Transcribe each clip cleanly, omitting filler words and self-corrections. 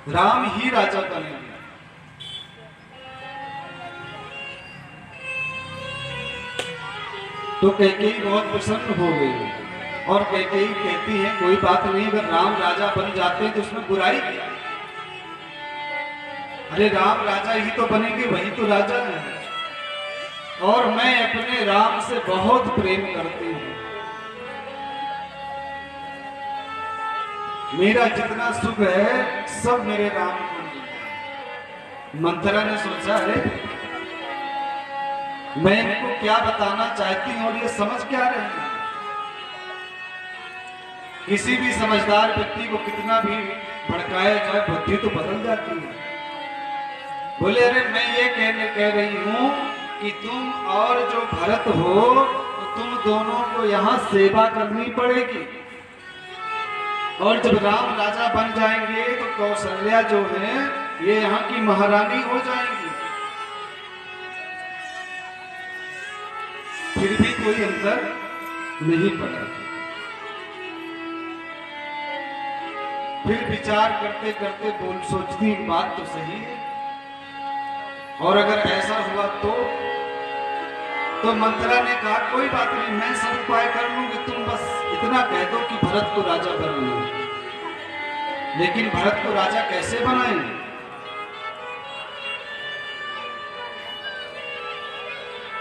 राम ही राजा बनेंगे। तो कैकेयी बहुत प्रसन्न हो गई और कैकेयी कहती है कोई बात नहीं, अगर राम राजा बन जाते हैं तो उसमें बुराई क्या? अरे राम राजा ही तो बनेंगे, वही तो राजा है। और मैं अपने राम से बहुत प्रेम करती हूं, मेरा जितना सुख है सब मेरे राम को मिलता है। मंथरा ने सोचा है मैं इनको क्या बताना चाहती हूं और ये समझ क्या रहे हैं। किसी भी समझदार व्यक्ति को कितना भी भड़काया जाए बुद्धि तो बदल जाती है। बोले अरे मैं ये कह रही हूं कि तुम और जो भरत हो तो तुम दोनों को यहाँ सेवा करनी पड़ेगी, और जब राम राजा बन जाएंगे तो कौशल्या जो है ये यहाँ की महारानी हो जाएंगी। फिर भी कोई अंतर नहीं पड़ा। फिर विचार करते करते बोल सोचती बात तो सही है, और अगर ऐसा हुआ तो मंथरा ने कहा कोई बात नहीं, मैं सब उपाय कर लूंगी, तुम बस इतना कह दो कि भरत को राजा बना लो। लेकिन भरत को राजा कैसे बनाएंगे?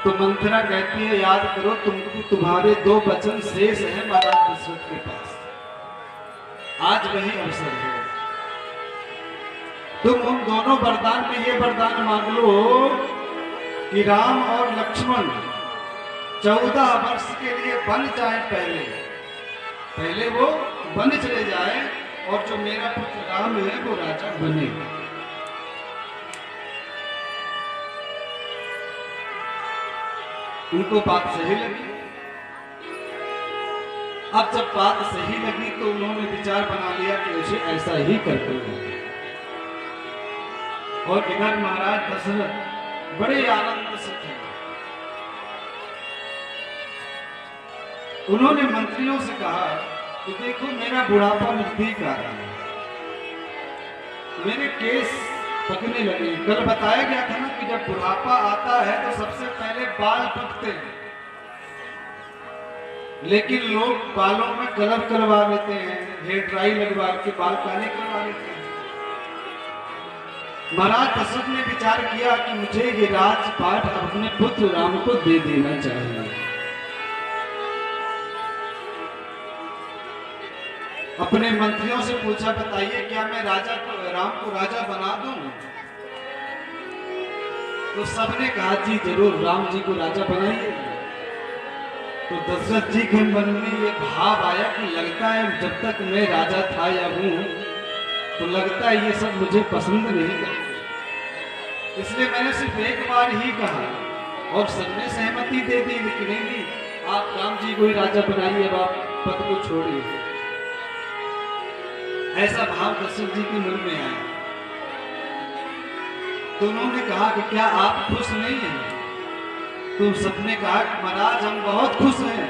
तो मंथरा कहती है याद करो तुमको तुम्हारे 2 वचन शेष है महाराज दशरथ के पास, आज वही अवसर है। तुम उन दोनों वरदान में ये वरदान मांग लो कि राम और लक्ष्मण 14 वर्ष के लिए बन जाए, पहले वो बन चले जाए, और जो मेरा पुत्र राम है वो राजा बने। उनको बात सही लगी। अब जब बात सही लगी तो उन्होंने विचार बना लिया कि उसे ऐसा ही करते हैं। और इधर महाराज दशरथ बड़े आनंद से थे। उन्होंने मंत्रियों से कहा कि देखो मेरा बुढ़ापा नजदीक आ रहा है, मेरे केस पकने लगे। कल बताया गया था ना कि जब बुढ़ापा आता है तो सबसे पहले बाल पकते हैं, लेकिन लोग बालों में कलर करवा लेते हैं, हेयर ड्राई लगवा के बाल काले करवा लेते हैं। महाराज दशरथ ने विचार किया कि मुझे ये राजपाट अपने पुत्र राम को दे देना चाहिए। अपने मंत्रियों से पूछा बताइए क्या मैं राम को राजा बना दूं? तो सबने कहा जी जरूर, राम जी को राजा बनाइए। तो दशरथ जी के मन में ये भाव आया कि लगता है जब तक मैं राजा था या हूं तो लगता है ये सब मुझे पसंद नहीं करते, इसलिए मैंने सिर्फ एक बार ही कहा और सबने सहमति दे दी कि नहीं आप राम जी को ही राजा बनाइए, अब आप पद को छोड़िए। ऐसा भाव दशरथ जी के मन में आया। तो उन्होंने कहा कि क्या आप खुश नहीं हैं? तो सबने कहा कि महाराज हम बहुत खुश हैं,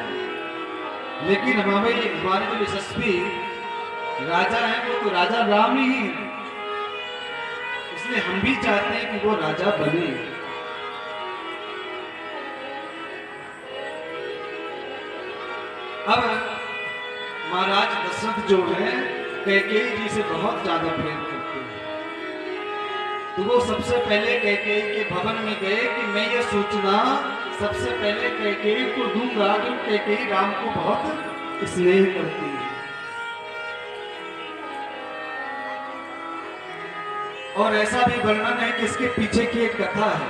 लेकिन हमारे जो यशस्वी राजा हैं वो तो राजा राम ही है, इसलिए हम भी चाहते हैं कि वो राजा बने। अब महाराज दशरथ जो है कैकेयी जी से बहुत ज्यादा प्रेम करते हैं, तो वो सबसे पहले कैकेयी के भवन में गए कि मैं ये सूचना सबसे पहले कैकेयी को दूंगा कि कैकेयी राम को बहुत स्नेह करती है। और ऐसा भी वर्णन है कि इसके पीछे की एक कथा है।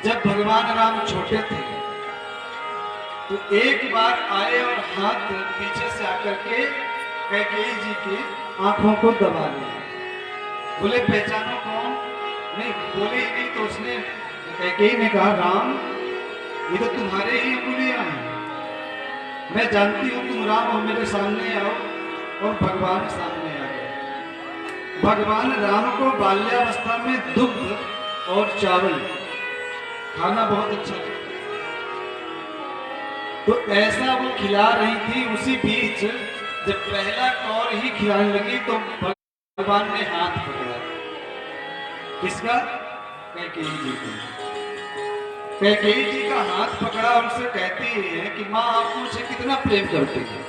जब भगवान राम छोटे थे तो एक बार आए और हाथ पीछे से आकर के कैकेयी जी की आंखों को दबा लिया। बोले पहचानो कौन? नहीं बोले ही नहीं। तो उसने कैकेयी ने कहा राम ये तो तुम्हारे ही अंगुलियां हैं, मैं जानती हूं तुम राम हो, मेरे सामने आओ। और भगवान सामने आ गए। भगवान राम को बाल्यावस्था में दुग्ध और चावल खाना बहुत अच्छा लगता, तो ऐसा वो खिला रही थी। उसी बीच जब पहला कौर ही खिलाने लगी तो भगवान ने हाथ पकड़ा। किसका? कैकेयी जी का। कैकेयी जी का हाथ पकड़ा, उनसे कहती है कि माँ आप मुझे कितना प्रेम करती हैं?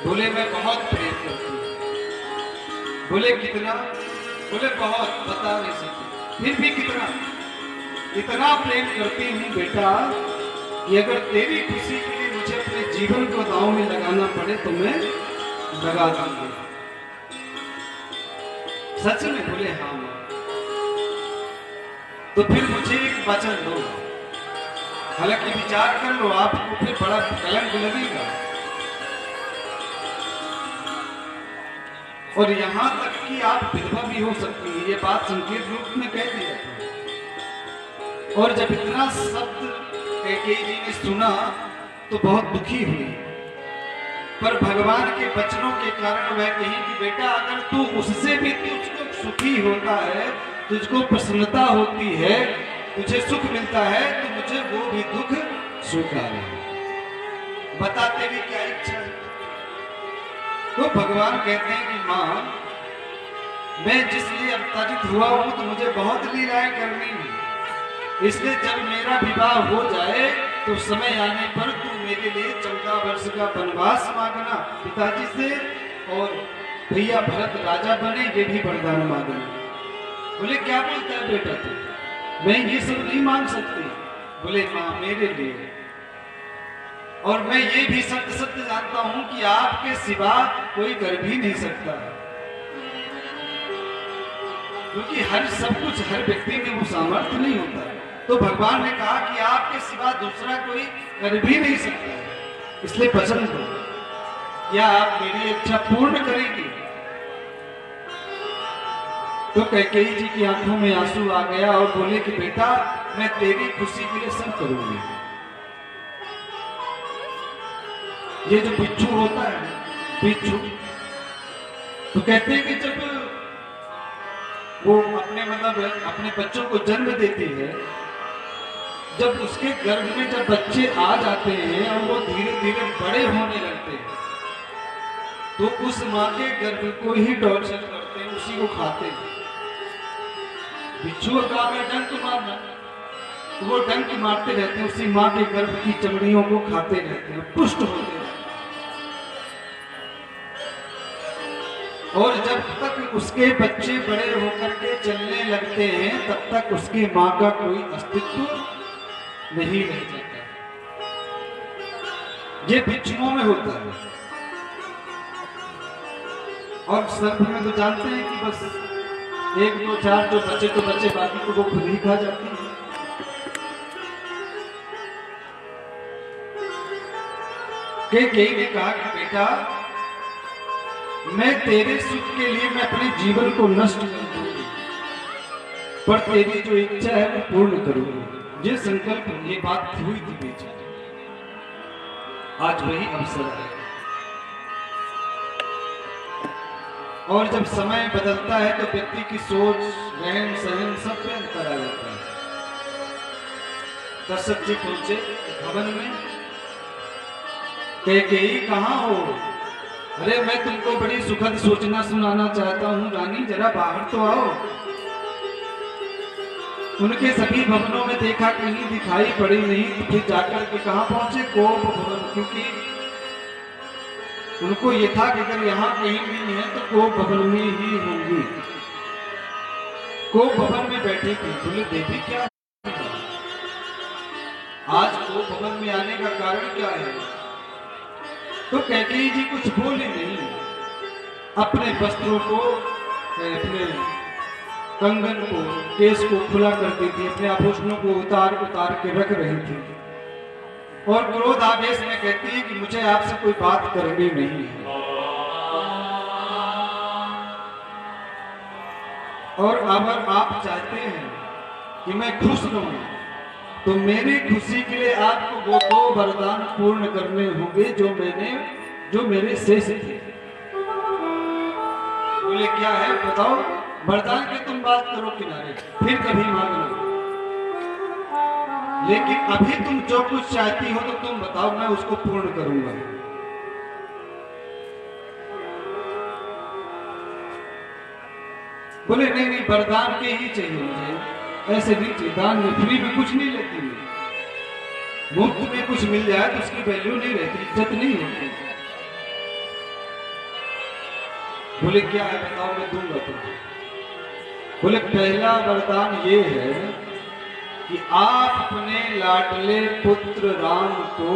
बोले मैं बहुत प्रेम करती हूँ। बोले कितना? बोले बहुत, बता नहीं सकती। फिर भी कितना? इतना प्रेम करती हूँ बेटा कि अगर तेरी खुशी के लिए मुझे अपने जीवन को दांव में लगाना पड़े तो मैं लगा दूंगी। सच में? बोले हाँ माँ। तो फिर मुझे एक वचन दो, हालांकि विचार कर लो, आपको फिर बड़ा कलंक लगेगा। और यहां तक कि आप विधवा भी हो सकती है, ये बात संकेत रूप में कह दिया था। और जब इतना शब्द कैकेयी जी ने सुना तो बहुत दुखी हुई, पर भगवान के वचनों के कारण वह कही कि बेटा अगर तू उससे भी तुझको सुखी होता है, तुझको प्रसन्नता होती है, तुझे सुख मिलता है, तो मुझे वो भी दुख स्वीकार है। बता तेरी क्या इच्छा है? तो भगवान कहते हैं कि माँ मैं जिसलिए अवतरित हुआ हूं तो मुझे बहुत लीलाएं करनी है, इसलिए जब मेरा विवाह हो जाए तो समय आने पर तू मेरे लिए 14 वर्ष का वनवास मांगना पिताजी से, और भैया भरत राजा बने ये भी वरदान मांगना। बोले क्या बोलता है बेटा तू? मैं ये सब नहीं मांग सकती। बोले माँ मेरे लिए, और मैं ये भी सत्य सत्य जानता हूं कि आपके सिवा कोई कर भी नहीं सकता, क्योंकि हर सब कुछ हर व्यक्ति में वो सामर्थ्य नहीं होता। तो भगवान ने कहा कि आपके सिवा दूसरा कोई कर भी नहीं सकता, इसलिए वचन दो, क्या आप मेरी इच्छा पूर्ण करेंगे? तो कैकेयी जी की आंखों में आंसू आ गया और बोले कि बेटा मैं तेरी खुशी के लिए सब करूंगी। ये जो बिच्छू होता है, बिच्छू, तो कहते हैं कि जब वो अपने मतलब अपने बच्चों को जन्म देती है, जब उसके गर्भ में जब बच्चे आ जाते हैं और वो धीरे धीरे बड़े होने लगते हैं, तो उस माँ के गर्भ को ही टॉर्चर करते हैं, उसी को खाते हैं। बिच्छू का काम है डंक मारना, तो वो डंक मारते रहते हैं, उसी माँ के गर्भ की चमड़ियों को खाते रहते हैं, पुष्ट होते हैं। और जब तक उसके बच्चे बड़े होकर के चलने लगते हैं तब तक उसकी माँ का कोई अस्तित्व नहीं रह जाता। ये बिच्छुओं में होता है। और सर्प में तो जानते हैं कि बस 1 2 4 जो बचे तो बचे, बाकी को वो खुद ही खा जाती है। कैकेयी ने कहा कि बेटा मैं तेरे सुख के लिए मैं अपने जीवन को नष्ट कर दूंगी, पर तेरी जो इच्छा है वो पूर्ण करूंगी। ये संकल्प, ये बात हुई थी बीच में, आज वही अवसर है। और जब समय बदलता है तो व्यक्ति की सोच, रहन सहन सब पे अंतर आ जाता है। दशरथ जी पहुंचे भवन में, कैकेयी कहाँ हो? अरे मैं तुमको बड़ी सुखद सूचना सुनाना चाहता हूँ रानी, जरा बाहर तो आओ। उनके सभी भवनों में देखा, कहीं दिखाई पड़ी नहीं, तो फिर जाकर के कहाँ पहुंचे? कोप भवन, क्योंकि उनको ये था कि अगर यहाँ कहीं नहीं है तो कोप भवन में ही होंगी। कोप भवन में बैठी थी। बोले देवी क्या आज कोप भवन में आने का कारण क्या है? तो कैकेयी जी कुछ बोले नहीं, अपने वस्त्रों को, अपने कंगन को, केस को खुला करती थी, अपने आभूषणों को उतार उतार के रख रही थी, और क्रोध आवेश में कहती है कि मुझे आपसे कोई बात करनी नहीं है, और अगर आप चाहते हैं कि मैं खुश रहूं तो मेरी खुशी के लिए आपको वो 2 वरदान पूर्ण करने होंगे जो मेरे शेष थे। बोले क्या है बताओ? वरदान की तुम बात करो किनारे, फिर कभी मांगना, लेकिन अभी तुम जो कुछ चाहती हो तो तुम बताओ, मैं उसको पूर्ण करूंगा। बोले नहीं नहीं, वरदान के ही चाहिए मुझे, ऐसे नहीं चाहिए। दान में फ्री में कुछ नहीं लेती मैं, मुफ्त में कुछ मिल जाए तो उसकी वैल्यू नहीं रहती, इज्जत नहीं होती। बोले क्या है बताओ, मैं दूंगा तुमको। बोले पहला वरदान ये है कि आप अपने लाडले पुत्र राम को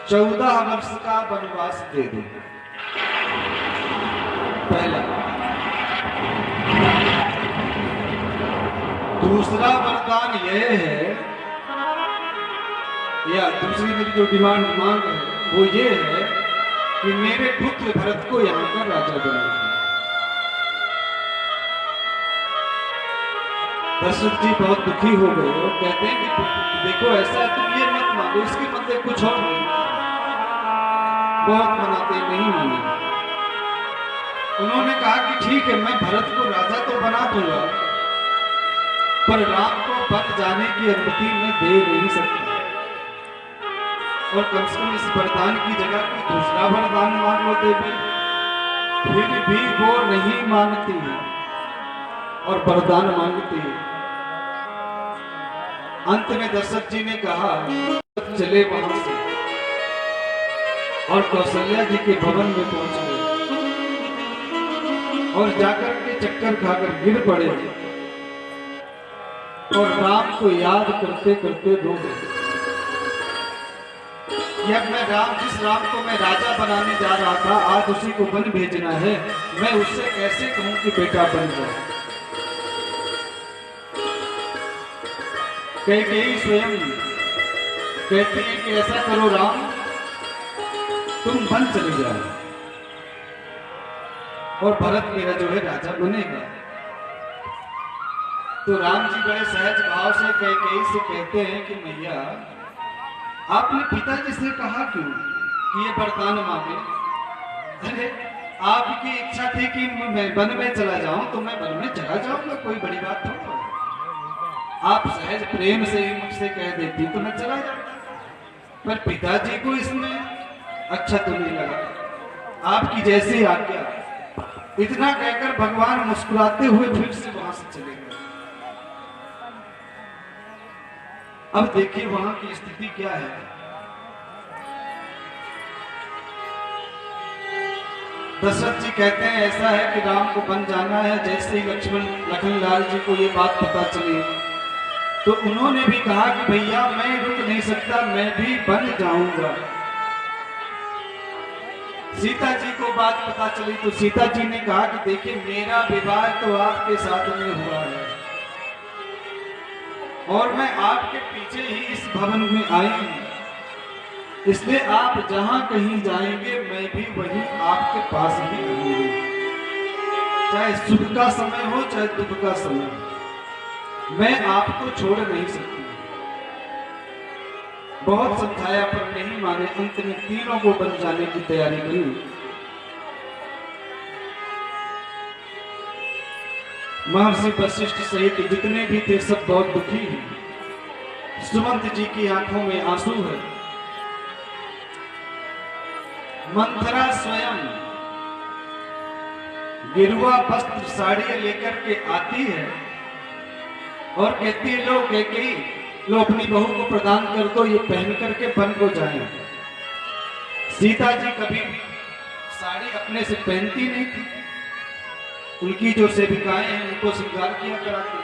14 वर्ष का वनवास दे दो। पहला। दूसरा वरदान यह है, या दूसरी मेरी जो डिमांड मांग है वो ये है कि मेरे पुत्र भरत को यहाँ का राजा बना। दशरथ जी बहुत दुखी हो गए और कहते हैं कि देखो ऐसा तुम ये मत मानो, इसके मतलब कुछ और नहीं। बहुत मनाते नहीं माने। उन्होंने कहा कि ठीक है, मैं भरत को राजा तो बना दूंगा, पर राम को बन जाने की अनुमति मैं दे नहीं सकता। और कम से कम इस वरदान की जगह कोई दूसरा वरदान मांग लो देवी। फिर भी वो नहीं मानती और वरदान मांगती है। अंत में दशरथ जी ने कहा चले वहां से और कौशल्या जी के भवन में पहुंच गए और जाकर के चक्कर खाकर गिर पड़े और राम को याद करते करते रो गए। यह मैं जिस राम को मैं राजा बनाने जा रहा था, आज उसी को वन भेजना है। मैं उससे कैसे कहूं कि बेटा बन जाए। कैकेयी स्वयं कहती है कि ऐसा करो राम, तुम वन चले जाओ और भरत मेरा जो है राजा बनेगा। तो राम जी बड़े सहज भाव से कैकेयी से कहते हैं कि मैया, आपने पिताजी से कहा क्यों कि ये वरदान मांगे? अरे आपकी इच्छा थी कि मैं वन में चला जाऊं तो मैं वन में चला जाऊंगा, कोई बड़ी बात थोड़ा। आप सहज प्रेम से ही मुझसे कह देती तो मैं चला जाता, पर पिताजी को इसमें अच्छा तो नहीं लगा। आपकी जैसी आज्ञा। इतना कहकर भगवान मुस्कुराते हुए फिर से वहां से चले गए। अब देखिए वहां की स्थिति क्या है। दशरथ जी कहते हैं ऐसा है कि राम को वन जाना है। जैसे ही लखनलाल जी को ये बात पता चली तो उन्होंने भी कहा कि भैया मैं रुक नहीं सकता, मैं भी वन जाऊंगा। सीता जी को बात पता चली तो सीता जी ने कहा कि देखिए मेरा विवाह तो आपके साथ में हुआ है और मैं आपके पीछे ही इस भवन में आई हूं, इसलिए आप जहां कहीं जाएंगे मैं भी वहीं आपके पास ही रहूंगी। चाहे सुख का समय हो चाहे दुख का समय, मैं आपको छोड़ नहीं सकती। बहुत समझाया पर नहीं माने। अंत में तीनों को बन जाने की तैयारी की। महर्षि वशिष्ठ सहित जितने भी थे सब बहुत दुखी हैं। सुमंत जी की आंखों में आंसू है। मंथरा स्वयं गिरुआ वस्त्र साड़ी लेकर के आती है और कहती है लो कैकेयी, लो अपनी बहू को प्रदान कर दो, ये पहन करके वन को जाए। सीता जी कभी साड़ी अपने से पहनती नहीं थी, उनकी जो सेविकाएं हैं उनको श्रृंगार किया कराती।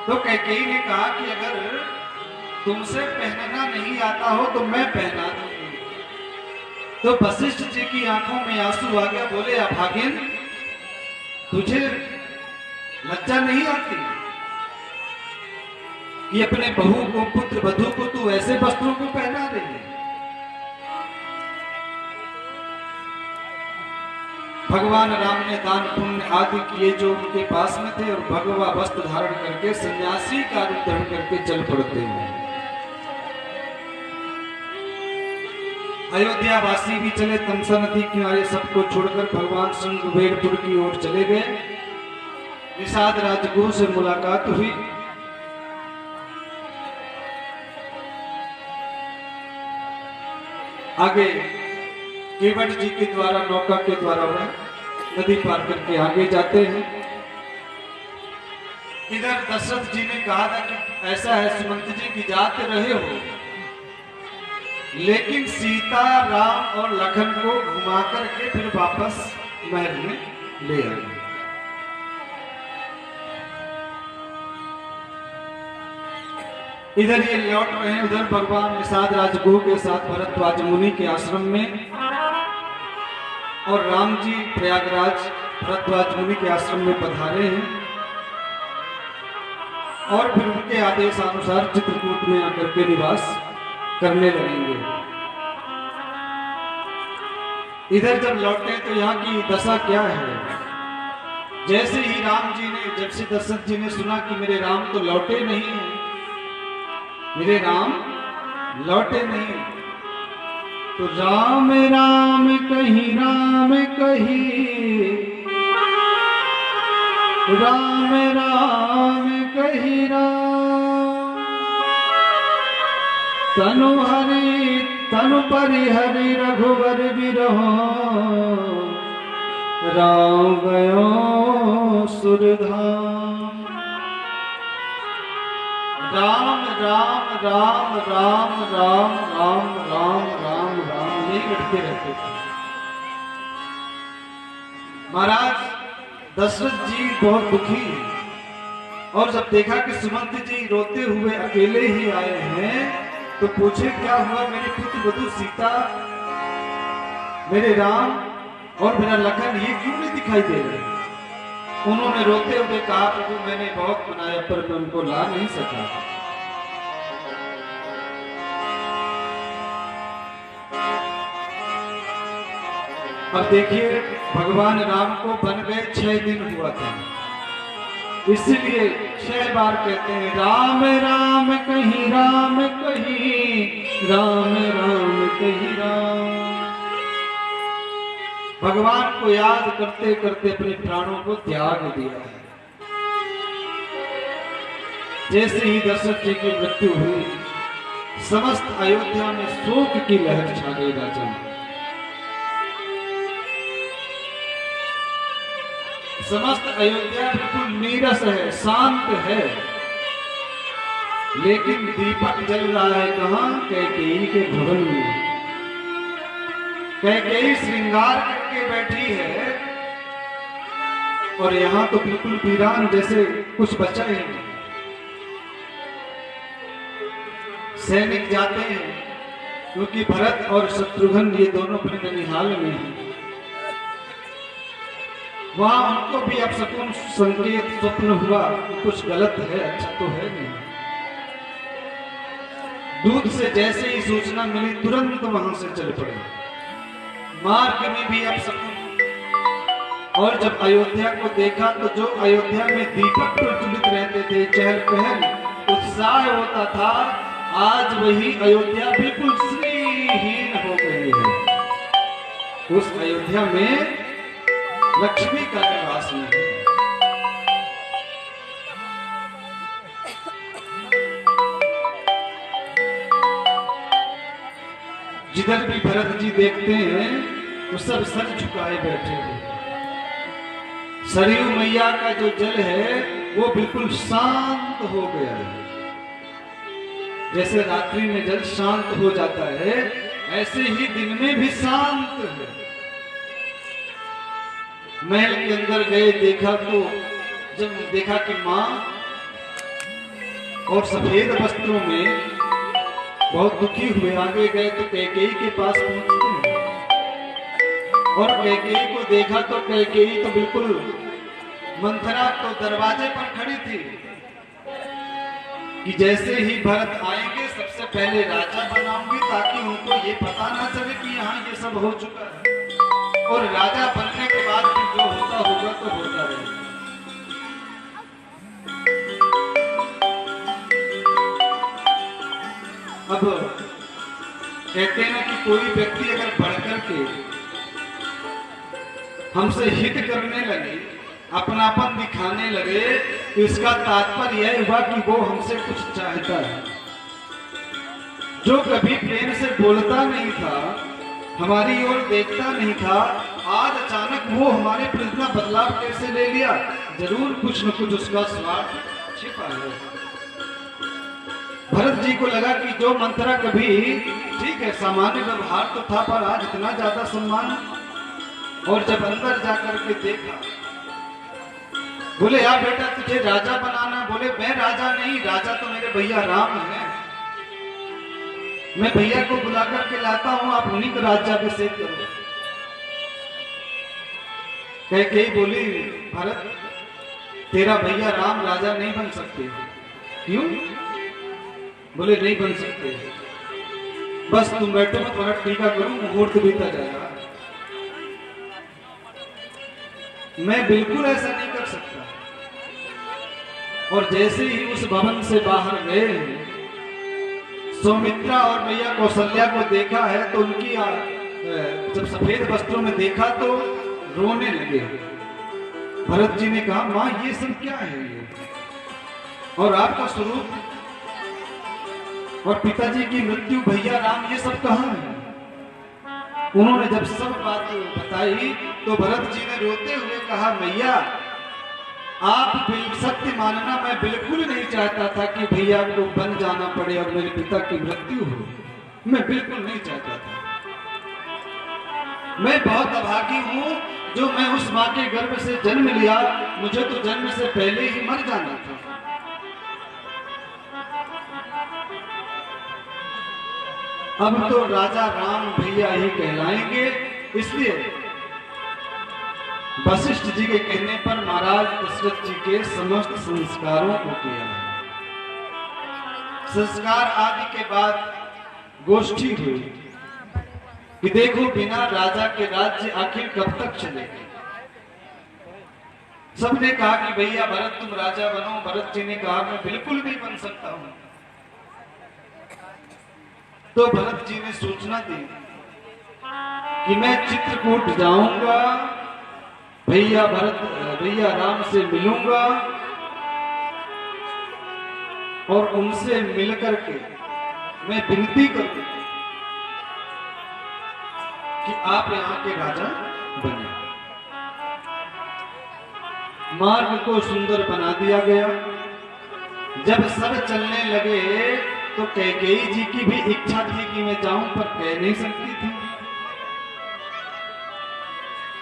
तो कैकेयी ने कहा कि अगर तुमसे पहनना नहीं आता हो तो मैं पहना दूंगी। तो वशिष्ठ जी की आंखों में आंसू आ गया। बोले अभागिन, तुझे लज्जा नहीं आती कि अपने बहू को, पुत्र वधू को तू ऐसे वस्त्रों को पहना रही है? भगवान राम ने दान पुण्य आदि किए जो उनके पास में थे और भगवा वस्त्र धारण करके सन्यासी का रूप धारण करके चल पड़ते हैं। अयोध्या वासी भी चले तमसा नदी किनारे, सबको छोड़कर भगवान शृंगवेरपुर की ओर चले गए। निषाद राजगुरु से मुलाकात हुई। आगे केवट जी के द्वारा नौका के द्वारा वह नदी पार करके आगे जाते हैं। इधर दशरथ जी ने कहा था कि ऐसा है सुमंत जी की जाते रहे हो, लेकिन सीता राम और लखन को घुमा करके फिर वापस महल में ले आए। इधर ये लौट रहे हैं, उधर भगवान निषाद राजगुरु के साथ भरद्वाज मुनि के आश्रम में, और राम जी प्रयागराज भरद्वाज मुनि के आश्रम में पधारे हैं, और फिर उनके आदेशानुसार चित्रकूट में आकर के निवास करने लगेंगे। इधर जब लौटे तो यहाँ की दशा क्या है, जैसे ही राम जी ने, जब से दशरथ जी ने सुना कि मेरे राम तो लौटे नहीं हैं, मेरे राम लौटे नहीं, तो राम राम कहीं राम कहीं, राम राम कहीं राम, तनु हरि तनु परिहरि रघुवर बिरहो, राम गयो सुरधाम। राम राम राम राम राम राम राम राम राम यही रटते रहते थे। महाराज दशरथ जी बहुत दुखी हैं, और जब देखा कि सुमंत जी रोते हुए अकेले ही आए हैं, तो पूछे क्या हुआ मेरे पुत्र वधू सीता, मेरे राम और मेरा लखन ये क्यों नहीं दिखाई दे रहे। उन्होंने रोते हुए कहा प्रभु मैंने बहुत मनाया पर मैं उनको ला नहीं सका। अब देखिए भगवान राम को बन गए 6 दिन हुआ था, इसलिए 6 बार कहते हैं राम राम कहीं राम कहीं, राम राम कहीं राम। भगवान को याद करते करते अपने प्राणों को त्याग दिया है। जैसे ही दशरथ जी की मृत्यु हुई, समस्त अयोध्या में शोक की लहर छा गई। राजन समस्त अयोध्या बिल्कुल नीरस है, शांत है, लेकिन दीपक जल रहा है कहां, कैकेयी के भवन में। कैकेयी श्रृंगार करके बैठी है, और यहां तो बिल्कुल वीरान जैसे कुछ बचा ही नहीं। सैनिक जाते हैं, क्योंकि भरत और शत्रुघ्न ये दोनों अपने ननिहाल में हैं। वहां उनको भी अब शकुन संकेत स्वप्न हुआ कि कुछ गलत है, अच्छा तो है नहीं। दूध से जैसे ही सूचना मिली तुरंत वहां से चल पड़े। मार्ग में भी अब शकुन, और जब अयोध्या को देखा तो जो अयोध्या में दीपक प्रज्वलित रहते थे, चहल पहल उत्साह होता था, आज वही अयोध्या बिल्कुल श्रीहीन हो गई है। उस अयोध्या में लक्ष्मी का निवास नहीं। जिधर भी भरत जी देखते हैं वो सब सर झुकाए बैठे हैं। सरयू मैया का जो जल है वो बिल्कुल शांत हो गया है। जैसे रात्रि में जल शांत हो जाता है, ऐसे ही दिन में भी शांत है। महल के अंदर गए, देखा तो जब देखा कि मां और सफेद वस्त्रों में बहुत दुखी हुए, आगे गए तो कैकेयी के पास पहुंचते हैं, और कैकेयी को देखा तो कैकेयी तो बिल्कुल मंथरा तो दरवाजे पर खड़ी थी कि जैसे ही भरत आएंगे सबसे पहले राजा बनाऊंगी, ताकि उनको ये पता ना चले कि यहाँ ये सब हो चुका है, और राजा बनने के बाद भी जो होता होगा तो होता रहेगा। अब कहते हैं ना कि कोई व्यक्ति अगर बढ़कर के हमसे हित करने लगे, अपनापन दिखाने लगे, तो इसका तात्पर्य यह हुआ कि वो हमसे कुछ चाहता है। जो कभी प्रेम से बोलता नहीं था, हमारी ओर देखता नहीं था, आज अचानक वो हमारे पर इतना बदलाव कैसे ले लिया? जरूर कुछ न कुछ उसका स्वार्थ छिपा है। भरत जी को लगा कि जो मंत्रा कभी ठीक है सामान्य व्यवहार तो था, पर आज इतना ज्यादा सम्मान। और जब अंदर जाकर के देखा, बोले यार बेटा तुझे राजा बनाना? बोले मैं राजा नहीं, राजा तो मेरे भैया राम है। मैं भैया को बुला करके लाता हूं, आप उन्हीं का राज्याभिषेक करो। कैकेयी बोली भरत तेरा भैया राम राजा नहीं बन सकते। क्यों? बोले नहीं बन सकते, बस तुम बैठो, मैं तुम्हारा टीका करूं, मुहूर्त बीता जाएगा। मैं बिल्कुल ऐसा नहीं कर सकता। और जैसे ही उस भवन से बाहर गए, सौमित्रा और मैया कौशल्या को देखा है तो उनकी जब सफेद वस्त्रों में देखा तो रोने लगे। भरत जी ने कहा मां ये सब क्या है ये? और आपका स्वरूप और पिताजी की मृत्यु, भैया राम, ये सब कहां है? उन्होंने जब सब बात बताई तो भरत जी ने रोते हुए कहा मैया आप सत्य मानना, मैं बिल्कुल नहीं चाहता था कि भैया को बन जाना पड़े और मेरे पिता की मृत्यु हो। मैं बिल्कुल नहीं चाहता था। मैं बहुत अभागी हूं जो मैं उस मां के गर्भ से जन्म लिया, मुझे तो जन्म से पहले ही मर जाना था। अब तो राजा राम भैया ही कहलाएंगे। इसलिए वशिष्ठ जी के कहने पर महाराज दशरथ जी के समस्त संस्कारों को किया। संस्कार आदि के बाद गोष्ठी हुई कि देखो बिना राजा के राज्य आखिर कब तक चलेगा। सबने कहा कि भैया भरत तुम राजा बनो। भरत जी ने कहा मैं बिल्कुल नहीं बन सकता हूं। तो भरत जी ने सूचना दी कि मैं चित्रकूट जाऊंगा, भैया राम से मिलूंगा और उनसे मिलकर के मैं विनती करूंगा कि आप यहाँ के राजा बने। मार्ग को सुंदर बना दिया गया। जब सब चलने लगे तो कैकेयी जी की भी इच्छा थी कि मैं जाऊं, पर कह नहीं सकती थी।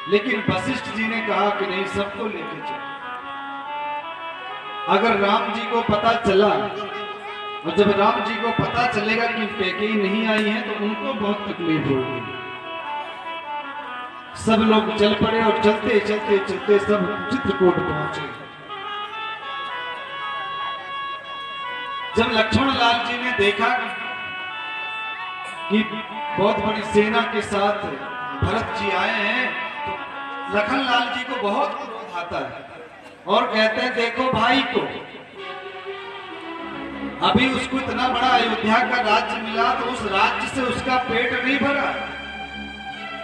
लेकिन वशिष्ठ जी ने कहा कि नहीं, सबको लेके चलो। अगर राम जी को पता चला, और जब राम जी को पता चलेगा कि कैकेयी नहीं आई है तो उनको बहुत तकलीफ होगी। सब लोग चल पड़े और चलते चलते चलते सब चित्रकूट पहुंचे। जब लक्ष्मण लाल जी ने देखा कि बहुत बड़ी सेना के साथ भरत जी आए हैं, तो लखन लाल जी को बहुत क्रोध आता है और कहते हैं देखो भाई को, अभी उसको इतना बड़ा अयोध्या का राज्य मिला तो उस राज्य से उसका पेट नहीं भरा।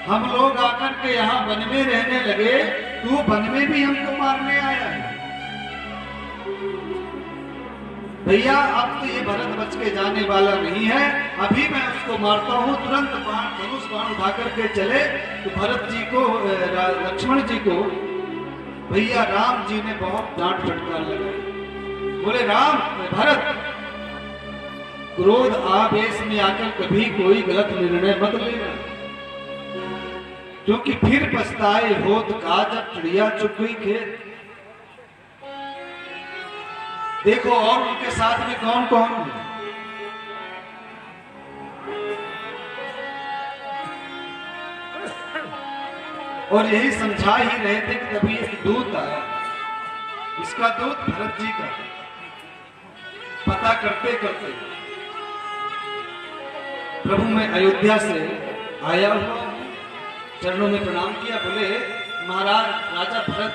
हम लोग आकर के यहाँ वन में रहने लगे, तू वन में भी हमको मारने आया है। भैया अब तो ये भरत बच के जाने वाला नहीं है, अभी मैं उसको मारता हूँ। तुरंत बाण, धनुष बाण उठा करके चले तो भरत जी को, लक्ष्मण जी को भैया राम जी ने बहुत डांट फटकार लगाई। बोले राम भरत, क्रोध आवेश में आकर कभी कोई गलत निर्णय मत लेना, क्योंकि फिर पछताए होत का जब चिड़िया चुग गई खेत। देखो और उनके साथ में कौन कौन है। और यही समझा ही रहे थे कि तभी एक दूत आया। इसका दूत भरत जी का पता करते करते प्रभु मैं अयोध्या से आया हुआ, चरणों में प्रणाम किया। बोले महाराज राजा भरत,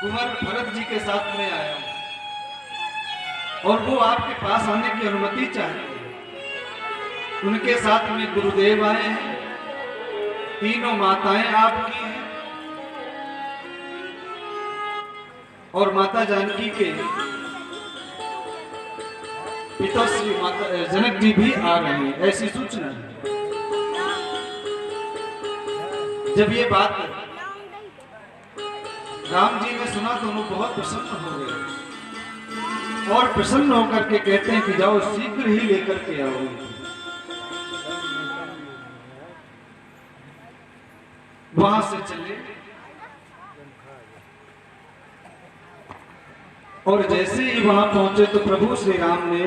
कुंवर भरत जी के साथ में आया हूं और वो आपके पास आने की अनुमति चाहते हैं। उनके साथ में गुरुदेव आए हैं, तीनों माताएं आपकी हैं और माता जानकी के पिताश्री माता जनक जी भी आ रहे हैं, ऐसी सूचना है। जब ये बात राम जी ने सुना तो उन्होंने बहुत प्रसन्न हो गए और प्रसन्न होकर के कहते हैं कि जाओ शीघ्र ही लेकर के आओ। वहां से चले और जैसे ही वहां पहुंचे तो प्रभु श्री राम ने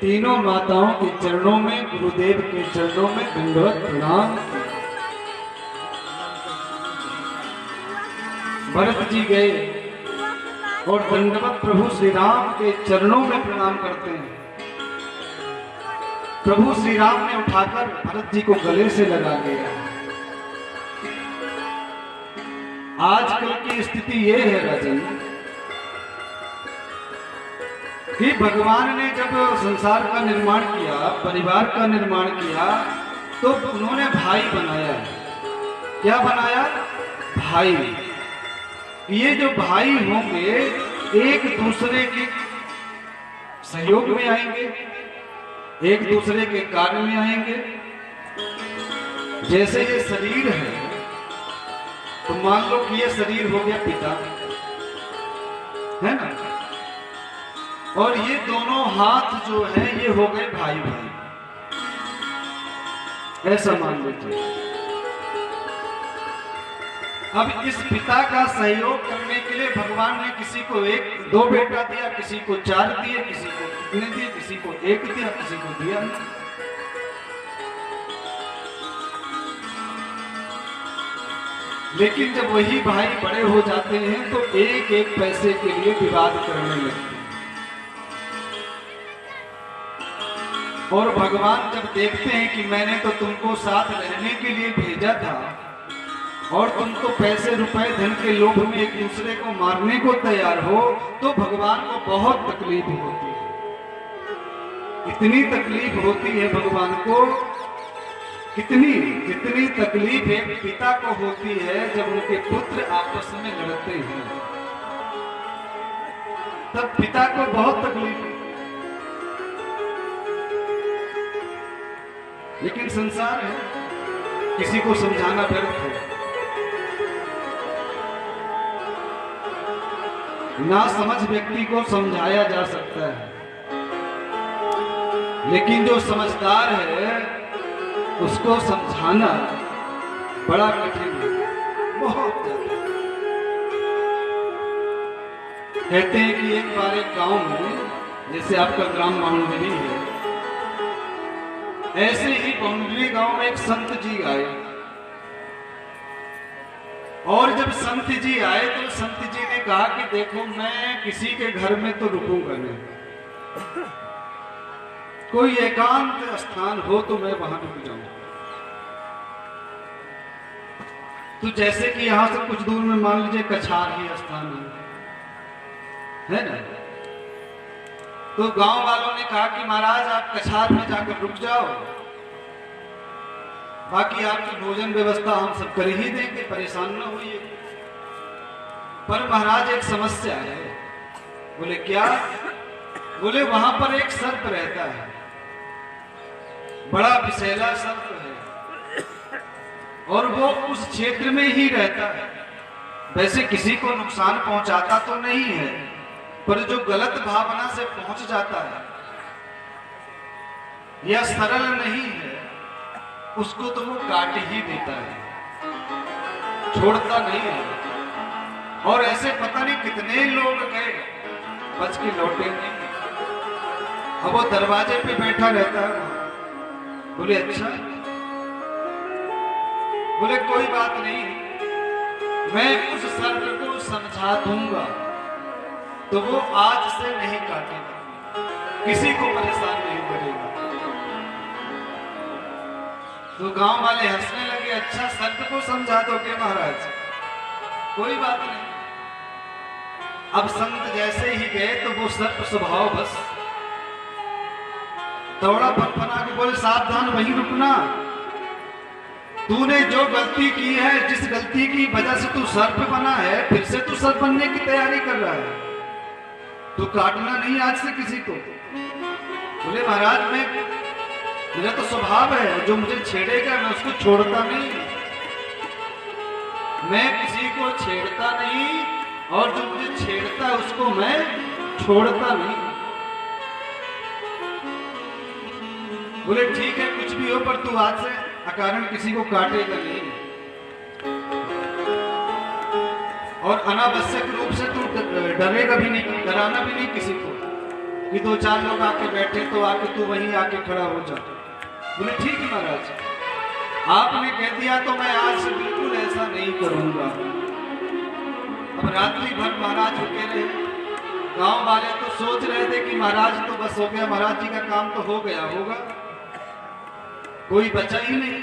तीनों माताओं के चरणों में, गुरुदेव के चरणों में दंडवत प्रणाम। भरत जी गए और दंडवत प्रभु श्री राम के चरणों में प्रणाम करते हैं। प्रभु श्री राम ने उठाकर भरत जी को गले से लगा लिया। आजकल की स्थिति यह है राजन कि भगवान ने जब संसार का निर्माण किया, परिवार का निर्माण किया, तो उन्होंने भाई बनाया। क्या बनाया? भाई। ये जो भाई होंगे एक दूसरे के सहयोग में आएंगे, एक दूसरे के कार्य में आएंगे। जैसे ये शरीर है तो मान लो कि ये शरीर हो गया पिता, है ना, और ये दोनों हाथ जो है ये हो गए भाई भाई, ऐसा मान लीजिए। अब इस पिता का सहयोग करने के लिए भगवान ने किसी को एक दो बेटा दिया, किसी को 4 दिए, किसी को कितने दिए, किसी को 1 दिया, किसी को दिया नहीं। लेकिन जब वही भाई बड़े हो जाते हैं तो एक एक पैसे के लिए विवाद करने लगते हैं। और भगवान जब देखते हैं कि मैंने तो तुमको साथ रहने के लिए भेजा था और तुम तो पैसे रुपए धन के लोभ में एक दूसरे को मारने को तैयार हो, तो भगवान को बहुत तकलीफ होती है। इतनी तकलीफ होती है भगवान को, कितनी तकलीफ एक पिता को होती है जब उनके पुत्र आपस में लड़ते हैं, तब पिता को बहुत तकलीफ है। लेकिन संसार है, किसी को समझाना व्यर्थ है। ना समझ व्यक्ति को समझाया जा सकता है, लेकिन जो समझदार है उसको समझाना बड़ा कठिन है, बहुत ज्यादा। कहते हैं कि एक बार एक गांव में, जैसे आपका ग्राम बाउंड्री है, ऐसे ही बाउंड्री गांव में एक संत जी आए। और जब संत जी आए तो संत जी ने कहा कि देखो मैं किसी के घर में तो रुकूंगा नहीं, कोई एकांत स्थान हो तो मैं वहां रुक जाऊं। तो जैसे कि यहां से कुछ दूर में मान लीजिए कछार ही स्थान है ना, तो गांव वालों ने कहा कि महाराज आप कछार में जाकर रुक जाओ, बाकी आपकी भोजन व्यवस्था हम सब कर ही देंगे, परेशान न होइए। पर महाराज एक समस्या है। बोले क्या? बोले वहां पर एक सर्प रहता है, बड़ा विषैला सर्प है, और वो उस क्षेत्र में ही रहता है। वैसे किसी को नुकसान पहुंचाता तो नहीं है, पर जो गलत भावना से पहुंच जाता है या सरल नहीं है, उसको तो वो काट ही देता है, छोड़ता नहीं है। और ऐसे पता नहीं कितने लोग गए, बच के लौटे नहीं। अब वो दरवाजे पे बैठा रहता है। बोले अच्छा, बोले कोई बात नहीं, मैं उस सर्प को समझा दूंगा तो वो आज से नहीं काटेगा, किसी को परेशान नहीं करेगा। तो गांव वाले हंसने लगे, अच्छा सर्प को समझा दोगे महाराज, कोई बात नहीं। अब संत जैसे ही गए तो वो सर्प स्वभाव बस दौड़ा फनफना के बोले सावधान वहीं रुकना, तूने जो गलती की है, जिस गलती की वजह से तू सर्प बना है, फिर से तू सर्प बनने की तैयारी कर रहा है, तो काटना नहीं आज से किसी को। बोले महाराज मेरा तो स्वभाव है, जो मुझे छेड़ेगा मैं उसको छोड़ता नहीं। मैं किसी को छेड़ता नहीं, और जो मुझे छेड़ता है उसको मैं छोड़ता नहीं। बोले ठीक है कुछ भी हो, पर तू आज से अकारण किसी को काटेगा नहीं, और अनावश्यक रूप से तू डरेगा भी नहीं, डराना भी नहीं किसी को कि दो चार लोग आके बैठे तो आके तू वहीं आके खड़ा हो जा। बोले ठीक है महाराज, आपने कह दिया तो मैं आज से बिल्कुल ऐसा नहीं करूंगा। अब रात्रि भर महाराज रुके रहे। गांव वाले तो सोच रहे थे कि महाराज तो बस हो गया, महाराज जी का काम तो हो गया होगा, कोई बचा ही नहीं।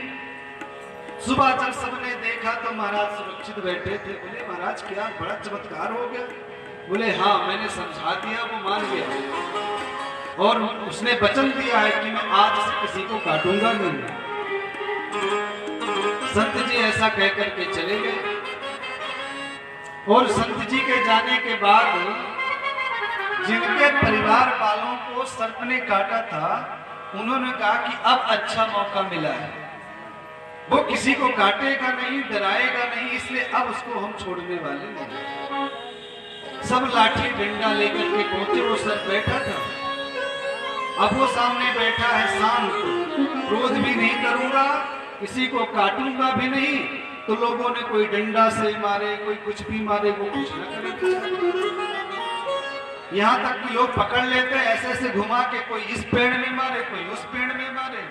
सुबह जब सबने देखा तो महाराज सुरक्षित बैठे थे। बोले महाराज क्या बड़ा चमत्कार हो गया। बोले हाँ, मैंने समझा दिया, वो मान गया, और उसने वचन दिया है कि मैं आज से किसी को काटूंगा नहीं। संत जी ऐसा कह करके चले गए, और संत जी के जाने के बाद जिनके परिवार वालों को सर्प ने काटा था, उन्होंने कहा कि अब अच्छा मौका मिला है, वो किसी को काटेगा नहीं, डराएगा नहीं, इसलिए अब उसको हम छोड़ने वाले नहीं। सब लाठी डंडा लेकर के पहुंचे। वो सर बैठा था, अब वो सामने बैठा है शांत, क्रोध भी नहीं करूंगा, किसी को काटूंगा भी नहीं। तो लोगों ने कोई डंडा से मारे, कोई कुछ भी मारे, वो कुछ न करे। यहाँ तक कि लोग पकड़ लेते ऐसे ऐसे घुमा के, कोई इस पेड़ में मारे, कोई उस पेड़ में मारे।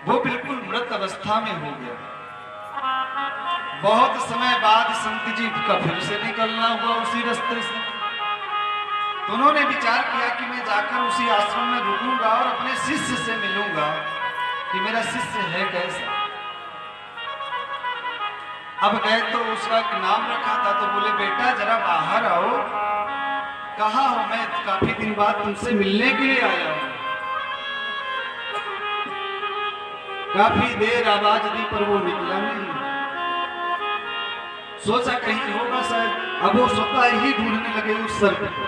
वो बिल्कुल मृत अवस्था में हो गया। बहुत समय बाद संत जी का फिर से निकलना हुआ उसी रास्ते से। तो उन्होंने विचार किया कि मैं जाकर उसी आश्रम में रुकूंगा और अपने शिष्य से मिलूंगा कि मेरा शिष्य है कैसा। अब गए तो उसका एक नाम रखा था, तो बोले बेटा जरा बाहर आओ। कहा हो, मैं काफी दिन बाद तुमसे मिलने के लिए आया हूं। काफी देर आवाज दी पर वो निकला नहीं। सोचा कहीं होगा शायद। अब वो स्वतः ही ढूंढने लगे उस सर्प को।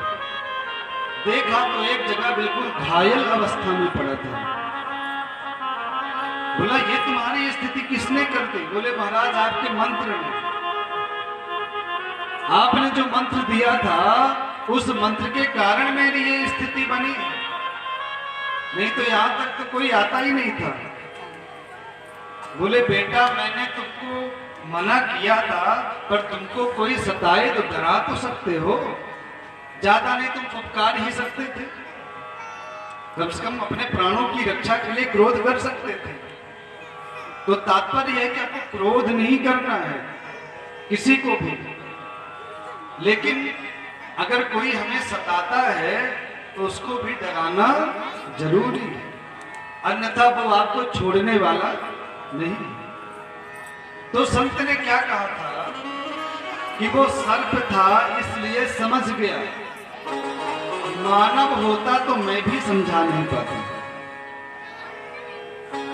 देखा तो एक जगह बिल्कुल घायल अवस्था में पड़ा था। बोला ये तुम्हारी स्थिति किसने कर दी? बोले महाराज आपके मंत्र ने। आपने जो मंत्र दिया था उस मंत्र के कारण मेरी ये स्थिति बनी, नहीं तो यहां तक तो कोई आता ही नहीं था। बोले बेटा मैंने तुमको मना किया था, पर तुमको कोई सताए तो डरा तो सकते हो, ज्यादा नहीं तुम फुफकार ही सकते थे। कम से कम अपने प्राणों की रक्षा के लिए क्रोध कर सकते थे। तो तात्पर्य है कि आपको क्रोध नहीं करना है किसी को भी, लेकिन अगर कोई हमें सताता है तो उसको भी डराना जरूरी है, अन्यथा वो आपको छोड़ने वाला नहीं। तो संत ने क्या कहा था कि वो सर्प था इसलिए समझ गया, मानव होता तो मैं भी समझा नहीं पाता,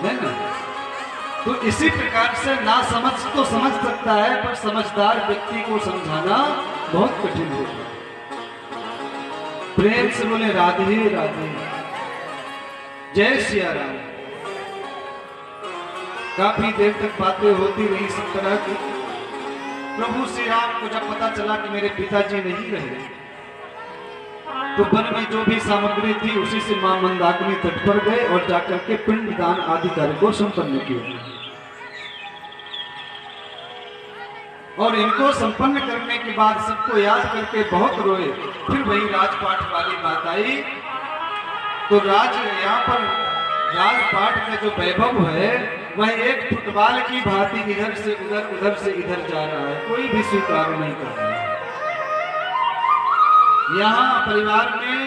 है ना। तो इसी प्रकार से ना समझ तो समझ सकता है, पर समझदार व्यक्ति को समझाना बहुत कठिन होता है। प्रेम से बोले राधे राधे, जय सिया राम। काफी देर तक बातें होती रही सब तरह की। प्रभु श्री राम को जब पता चला कि मेरे पिताजी नहीं रहे, तो वन में जो भी सामग्री थी उसी से मां मंदाकिनी तट पर गए और जाकर के पिंड दान आदि कार्य को संपन्न किया। और इनको संपन्न करने के बाद सबको याद करके बहुत रोए। फिर वही राजपाट वाली बात आई। तो यहाँ पर राजपाट का जो वैभव है वह एक फुटबॉल की भांति इधर से उधर, उधर से इधर जा रहा है, कोई भी स्वीकार नहीं कर रहा है। यहाँ परिवार में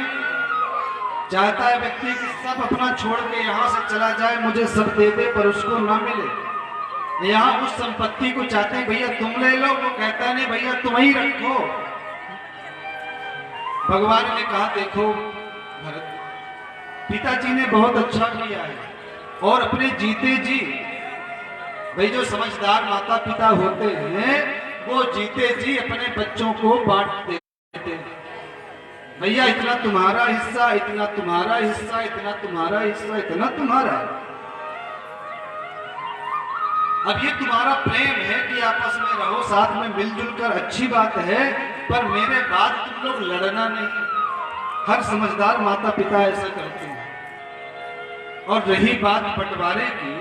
चाहता है व्यक्ति कि सब अपना छोड़ के यहाँ से चला जाए, मुझे सब दे दे, पर उसको ना मिले। यहाँ उस संपत्ति को चाहते हैं भैया तुम ले लो, वो कहता है नहीं भैया तुम ही रखो। भगवान ने कहा देखो भरत, पिताजी ने बहुत अच्छा किया है, और अपने जीते जी, भाई जो समझदार माता पिता होते हैं वो जीते जी अपने बच्चों को बांट देते हैं। भैया इतना तुम्हारा हिस्सा, इतना तुम्हारा हिस्सा, इतना तुम्हारा हिस्सा, इतना तुम्हारा। अब ये तुम्हारा प्रेम है कि आपस में रहो, साथ में मिलजुल कर, अच्छी बात है, पर मेरे बाद तुम लोग लड़ना नहीं। हर समझदार माता पिता ऐसा करते हैं। और रही बात बंटवारे की,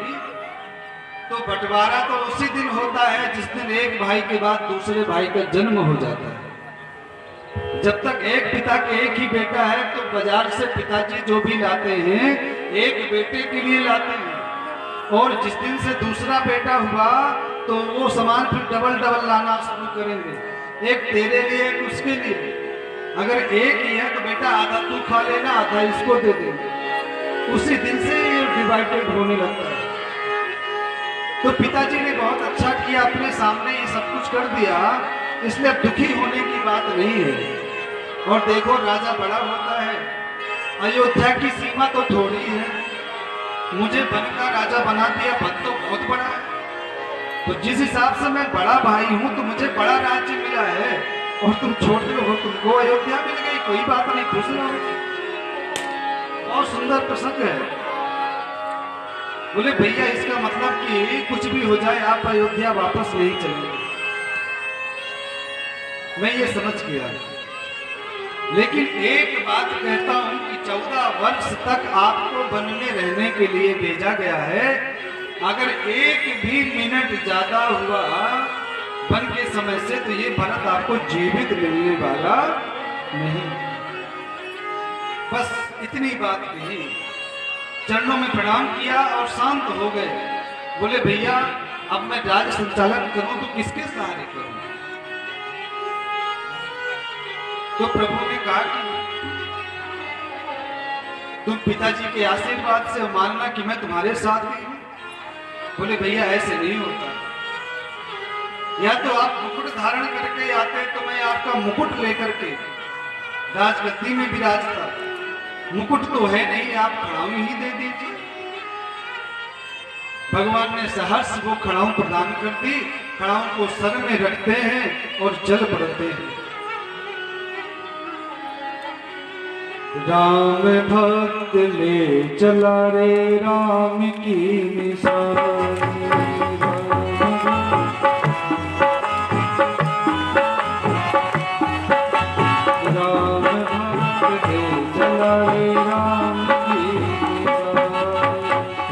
तो बंटवारा तो उसी दिन होता है जिस दिन एक भाई के बाद दूसरे भाई का जन्म हो जाता है। जब तक एक पिता के एक ही बेटा है तो बाजार से पिताजी जो भी लाते हैं एक बेटे के लिए लाते हैं, और जिस दिन से दूसरा बेटा हुआ तो वो सामान फिर डबल डबल लाना शुरू करेंगे, एक तेरे लिए एक उसके लिए। अगर एक ही है तो बेटा आधा तू खा लेना, आधा इसको दे देंगे। उसी दिन से ये डिवाइडेड होने लगता है। तो पिताजी ने बहुत अच्छा किया, अपने सामने ये सब कुछ कर दिया, इसलिए अब दुखी होने की बात नहीं है। और देखो राजा बड़ा होता है, अयोध्या की सीमा तो थोड़ी है, मुझे बन का राजा बना दिया, बन तो बहुत बड़ा है। तो जिस हिसाब से मैं बड़ा भाई हूं तो मुझे बड़ा राज्य मिला है, और तुम छोटे हो, तुमको अयोध्या मिल गई, कोई बात नहीं, खुश रहो। बहुत सुंदर प्रसंग है। बोले भैया इसका मतलब कि कुछ भी हो जाए आप अयोध्या वापस नहीं चलेंगे। मैं ये समझ गया, लेकिन एक बात कहता हूं कि 14 वर्ष तक आपको वन में रहने के लिए भेजा गया है। अगर एक भी मिनट ज्यादा हुआ वन के समय से तो ये भरत आपको जीवित मिलने वाला नहीं। बस इतनी बात कही, चरणों में प्रणाम किया और शांत हो गए। बोले भैया अब मैं राज्य संचालन करूं तो किसके सहारे करूं? तो प्रभु ने कहा कि तुम पिताजी के आशीर्वाद से मानना कि मैं तुम्हारे साथ ही हूं। बोले भैया ऐसे नहीं होता, या तो आप मुकुट धारण करके आते तो मैं आपका मुकुट लेकर के राजगद्दी में विराजता। मुकुट तो है नहीं, आप खड़ाऊ ही दे दीजिए। भगवान ने सहर्ष वो खड़ाऊ प्रदान कर दी। खड़ाऊ को सर में रखते हैं और चल पड़ते हैं। राम भक्त ले चला रे राम की निशानी। राम भक्त ले चला रे राम की निशानी।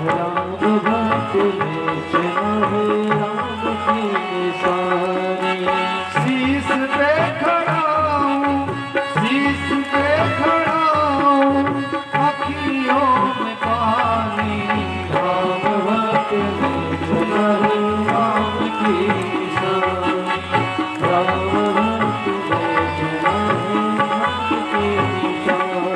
राम भक्त ले चला रे राम की निशानी। शीश पे खड़ा हूं, शीश पे खड़ा अखियों में पानी। राम भक्त ले चला रे राम की निशानी। राम भक्त ले चला रे राम की निशानी।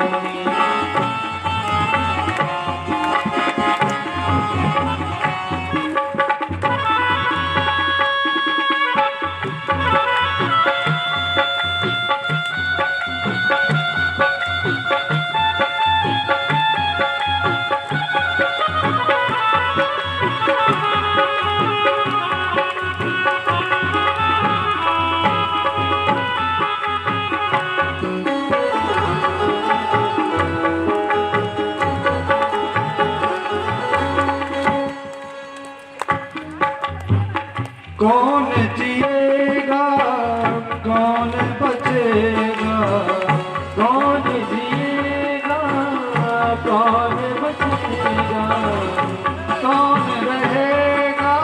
कौन जिएगा कौन बचेगा, कौन जिएगा कौन बचेगा। कौन रहेगा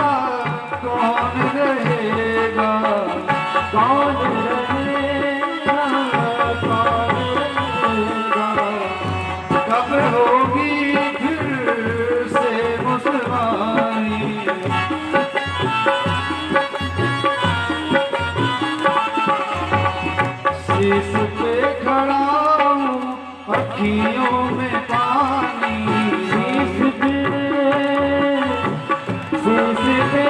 कौन रहेगा, कौन रहेगा कौन रहेगा। कब होगी फिर से मुसलमानी। शीश पे खड़ा हूं अखियों में पानी। शीश पे शीश पे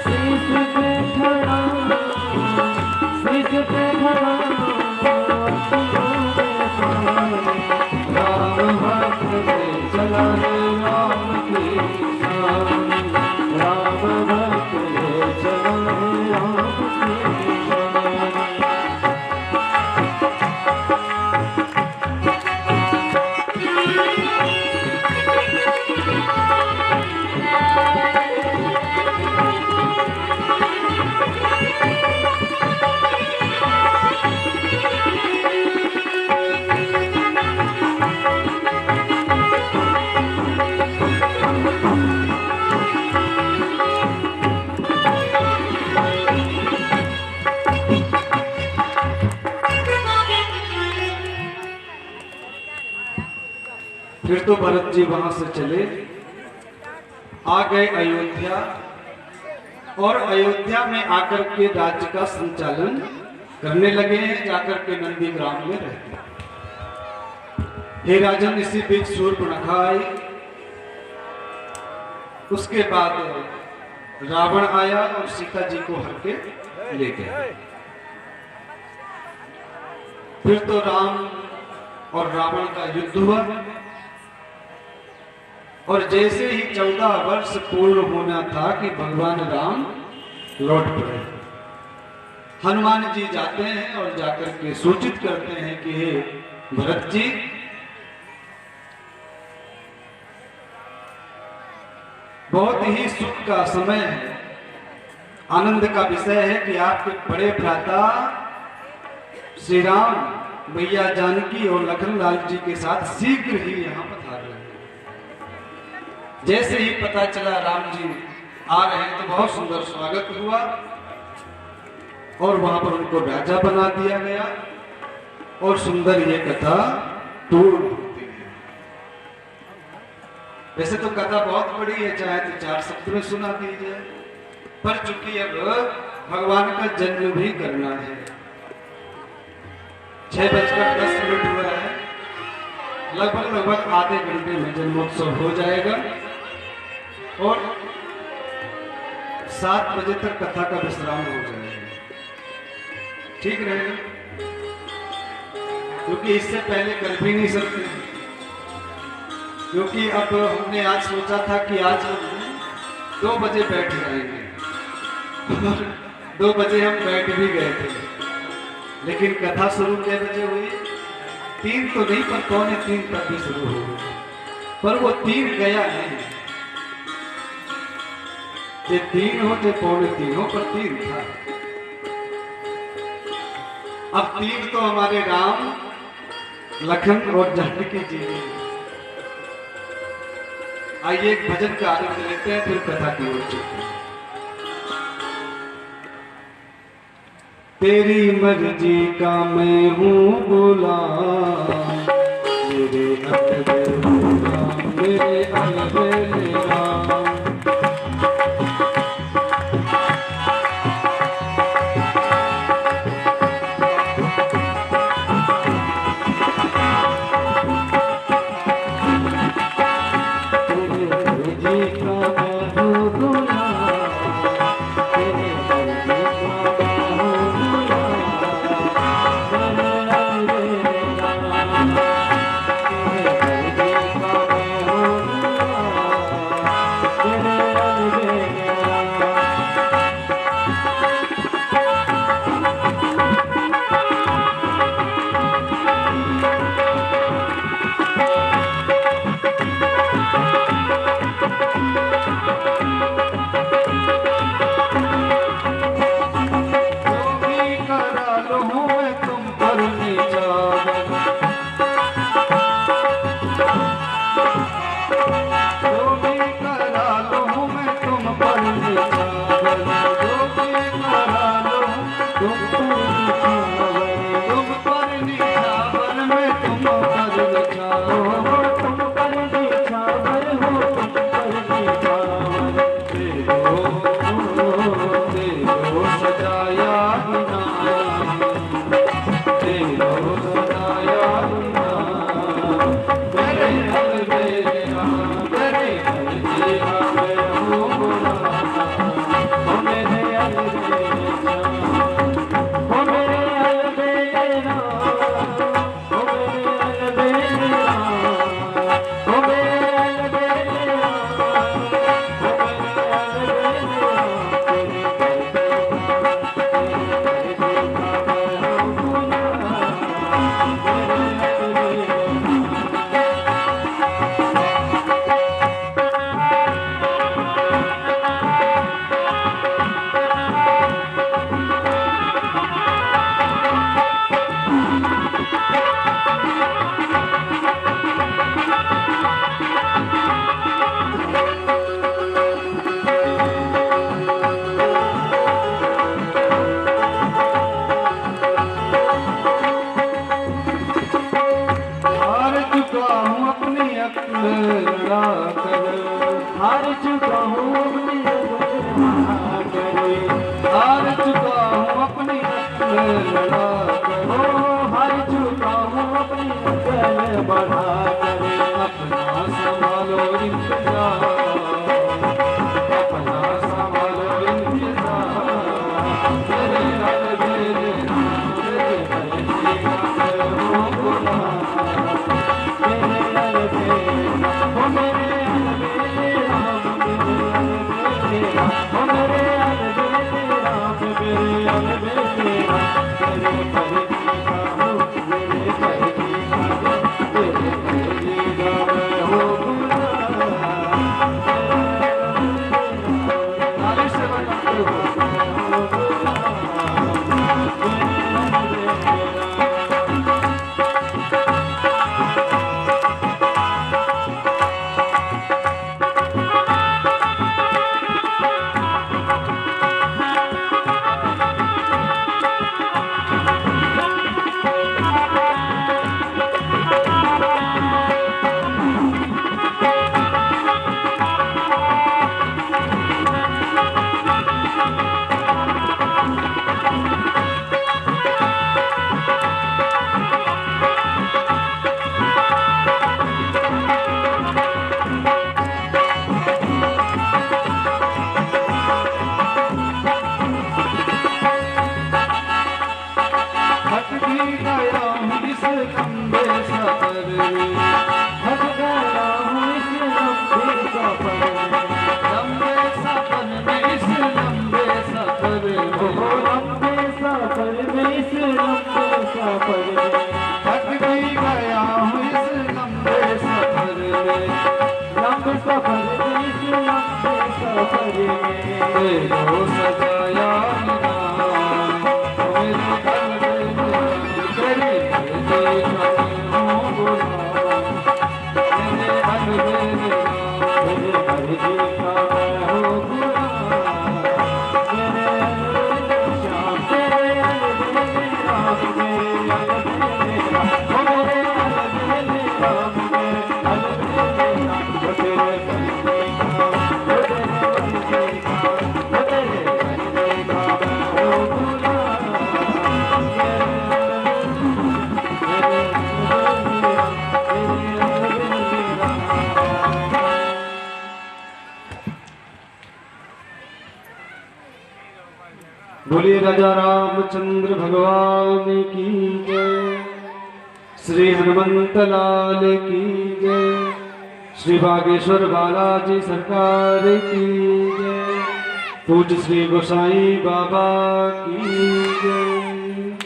शीश पे खड़ा शीश पे खड़ा राम भक्त ले चला रे राम की निशानी। राम भक्त ले चला रे राम की निशानी। फिर तो भरत जी वहां से चले, आ गए अयोध्या, और अयोध्या में आकर के राज्य का संचालन करने लगे हैं, जाकर के नंदी ग्राम में रहते। हे राजन, इसी बीच शूर्पणखा आई, उसके बाद रावण आया और सीता जी को हर के ले गया। फिर तो राम और रावण का युद्ध हुआ, और जैसे ही 14 वर्ष पूर्ण होना था कि भगवान राम लौट पड़े। हनुमान जी जाते हैं और जाकर के सूचित करते हैं कि हे भरत जी, बहुत ही सुख का समय है, आनंद का विषय है कि आपके बड़े भ्राता श्री राम, मैया जानकी और लखन लाल जी के साथ शीघ्र ही यहाँ पधार रहे हैं। जैसे ही पता चला राम जी आ रहे हैं तो बहुत सुंदर स्वागत हुआ, और वहां पर उनको राजा बना दिया गया, और सुंदर ये कथा पूर्ण होती है। वैसे तो कथा बहुत बड़ी है, चाहे तो 4 शब्द में सुना दीजिए, पर चूंकि अब भगवान का जन्म भी करना है, 6:10 हुआ है, लगभग आधे घंटे में जन्मोत्सव हो जाएगा, और 7 बजे तक कथा का विश्राम हो जाएगा। ठीक रहेगा, क्योंकि इससे पहले कर भी नहीं सकते, क्योंकि अब हमने आज सोचा था कि आज हम 2 बजे बैठ जाएंगे, 2 बजे हम बैठ भी गए थे, लेकिन कथा शुरू कितने बजे हुई? 3 तो नहीं, पर 2:45 तक भी शुरू हो गई, पर वो 3 गया नहीं। ये 3 हो, ये 2:45 हो, पर 3 था। अब 3 तो हमारे राम, लखन और जानकी जी ने। आइए एक भजन का आनंद लेते हैं, फिर कथा की ओर चलते हैं। तेरी मर्जी का मैं हूँ गुलाम, मेरे अलग मेरे अलग राम। बढ़ा कर अपना संभालो इंतजार, अपना संभालो इंतजार, मेरे अलबेले राम मेरे अलबेले हो गुलाम, मेरे अलबेले हो मेरे अलबेले राम मेरे अलबेले राम, हो मेरे अलबेले राम मेरे अलबेले राम, मेरे परजी का हो मेरे परजी का हो मेरे परजी का मैं हो गुलाम, ताली से बजाते हो। हो गुलाम, मेरे अलबेले थक भी गया हूँ इस लंबे सफर में, थक गया हूँ इस लंबे सफर में, लंबे सफर में, इस लंबे सफर ओ में। लंबे सफर में, इस लंबे सफर में, थक भी गया हूँ इस लंबे सफर में, लंबे सफर में, इस लंबे सफर में, तेरो सजाया निगाह, मेरे कल्ब में तेरी देखा हूँ गुलाम, मेरे अलबेले राम मेरे परजी का मैं हो गुलाम, मेरे अलबेले श्याम, मेरे अलबेले राम मेरे अलबेले राम, ओ मेरे अलबेले राम मेरे अलबेले राम, ओ तेरे परजी का, ओ तेरे परजी का, ओ तेरे परजी का मैं हो गुलाम, मेरे अलबेले राम, मेरे अलबेले राम। बोलिए राजा रामचंद्र भगवान की जय, श्री हनुमंत लाल की जय, श्री बागेश्वर बालाजी सरकार की जय, पूज्य श्री गोसाई बाबा की जय।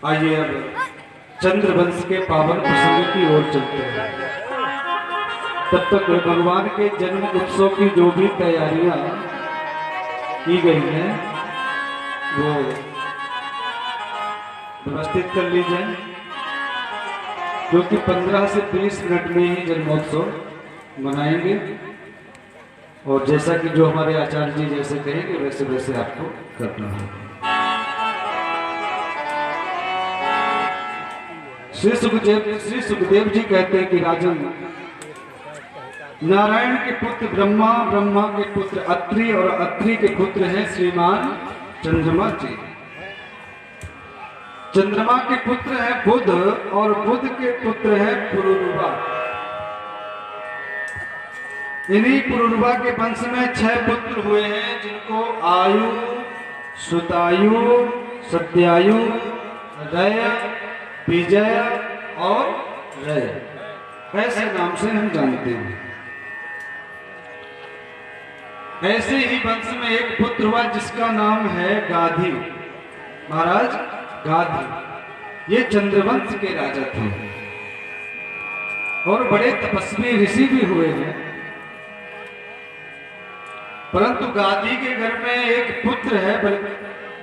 आइए अब चंद्रवंश के पावन प्रसंग की ओर चलते हैं। तब तक भगवान के जन्म उत्सव की जो भी तैयारियां की गई हैं वो व्यवस्थित कर ली जाए, क्योंकि 15 से 20 मिनट में ही जन्मोत्सव मनाएंगे और जैसा कि जो हमारे आचार्य जी जैसे कहेंगे वैसे वैसे आपको करना होगा। श्री सुखदेव जी कहते हैं कि राजन, नारायण के पुत्र ब्रह्मा, ब्रह्मा के पुत्र अत्रि और अत्रि के पुत्र हैं श्रीमान चंद्रमा जी। चंद्रमा के पुत्र हैं बुध और बुध के पुत्र हैं पुरुरवा। इन्हीं पुरुरवा के वंश में 6 पुत्र हुए हैं, जिनको आयु, सुतायु, सत्यायु, रय, विजय और रय ऐसे नाम से हम जानते हैं। ऐसे ही वंश में एक पुत्र हुआ जिसका नाम है गाधी। महाराज गाधी ये चंद्रवंश के राजा थे और बड़े तपस्वी ऋषि भी हुए हैं। परंतु गाधी के घर में एक पुत्र है, बल्कि